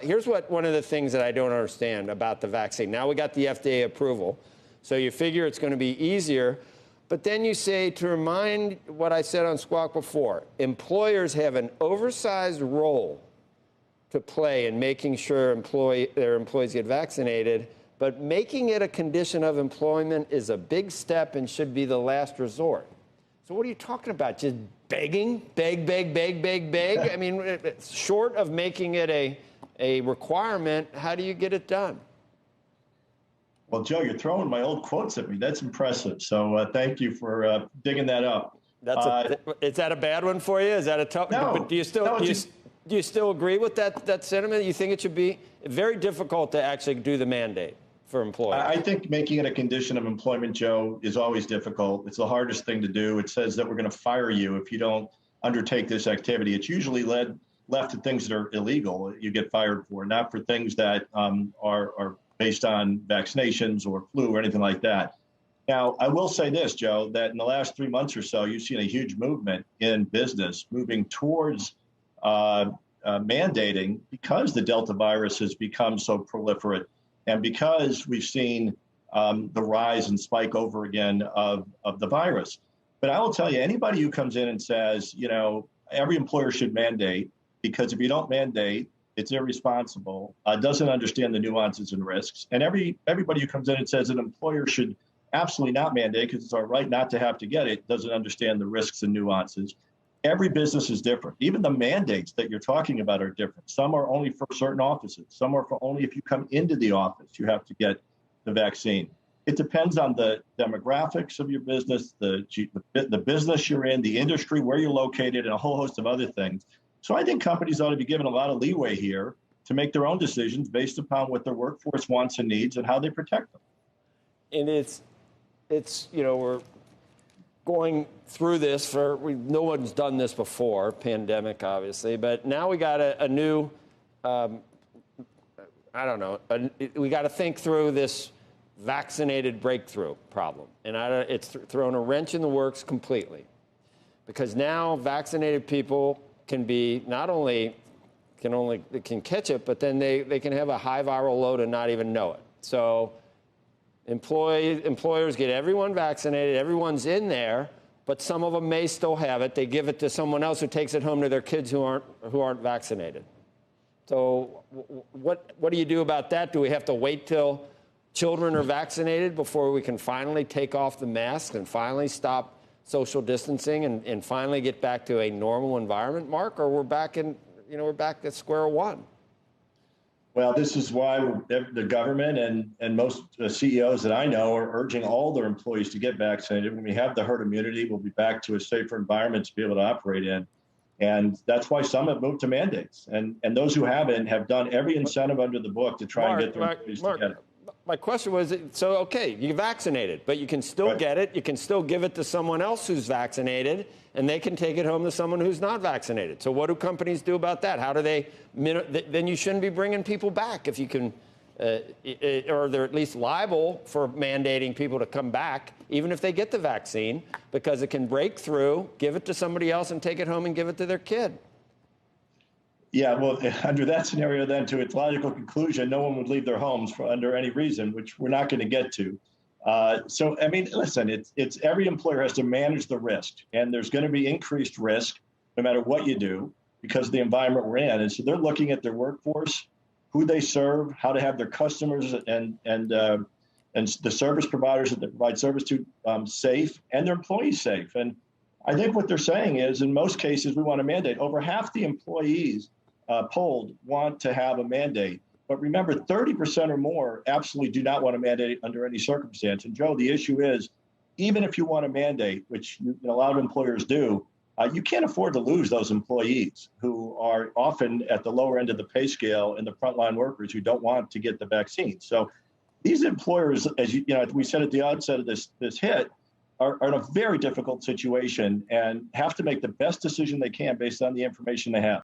here's what one of the things that I don't understand about the vaccine. Now we got the FDA approval, so you figure it's going to be easier. But then you say, to remind what I said on Squawk before, employers have an oversized role to play in making sure their employees get vaccinated, but making it a condition of employment is a big step and should be the last resort. So what are you talking about? Just begging? Beg, beg, beg, beg, beg? I mean, short of making it a requirement, how do you get it done? Well, Joe, you're throwing my old quotes at me. That's impressive. So thank you for digging that up. Is that a bad one for you? Is that a tough? No. But do you still agree with that sentiment? You think it should be very difficult to actually do the mandate for employees? I think making it a condition of employment, Joe, is always difficult. It's the hardest thing to do. It says that we're going to fire you if you don't undertake this activity. It's usually left to things that are illegal you get fired for, not for things that are based on vaccinations or flu or anything like that. Now, I will say this, Joe, that in the last 3 months or so, you've seen a huge movement in business moving towards mandating because the Delta virus has become so proliferate and because we've seen the rise and spike over again of the virus. But I will tell you, anybody who comes in and says, you know, every employer should mandate, because if you don't mandate, it's irresponsible, doesn't understand the nuances and risks. And everybody who comes in and says an employer should absolutely not mandate because it's our right not to have to get it, doesn't understand the risks and nuances. Every business is different. Even the mandates that you're talking about are different. Some are only for certain offices. Some are for only if you come into the office, you have to get the vaccine. It depends on the demographics of your business, the business you're in, the industry, where you're located, and a whole host of other things. So I think companies ought to be given a lot of leeway here to make their own decisions based upon what their workforce wants and needs and how they protect them. And it's you know, we're going through this no one's done this before, pandemic obviously, but now we got a new, I don't know, we got to think through this vaccinated breakthrough problem. And it's thrown a wrench in the works completely, because now vaccinated people can be can catch it, but then they can have a high viral load and not even know it. So employers get everyone vaccinated, everyone's in there, but some of them may still have it. They give it to someone else who takes it home to their kids who aren't vaccinated. So what do you do about that? Do we have to wait till children are vaccinated before we can finally take off the mask and finally stop social distancing and finally get back to a normal environment, Mark? Or we're back at square one? Well, this is why the government and most CEOs that I know are urging all their employees to get vaccinated. When we have the herd immunity, we'll be back to a safer environment to be able to operate in. And that's why some have moved to mandates. And those who haven't have done every incentive under the book to try and get their employees to get it. My question was, so, okay, you're vaccinated, but you can still get it. You can still give it to someone else who's vaccinated, and they can take it home to someone who's not vaccinated. So what do companies do about that? How do they, then you shouldn't be bringing people back if you can, or they're at least liable for mandating people to come back, even if they get the vaccine, because it can break through, give it to somebody else and take it home and give it to their kid. Yeah, well, under that scenario, then, to its logical conclusion, no one would leave their homes for under any reason, which we're not going to get to. So, I mean, listen, it's every employer has to manage the risk, and there's going to be increased risk no matter what you do because of the environment we're in. And so they're looking at their workforce, who they serve, how to have their customers and the service providers that they provide service to safe and their employees safe. And I think what they're saying is, in most cases, we want to mandate. Over half the employees polled want to have a mandate. But remember, 30% or more absolutely do not want to mandate under any circumstance. And Joe, the issue is, even if you want to mandate, which a lot of employers do, you can't afford to lose those employees who are often at the lower end of the pay scale and the frontline workers who don't want to get the vaccine. So these employers, as we said at the outset of this hit, are in a very difficult situation and have to make the best decision they can based on the information they have.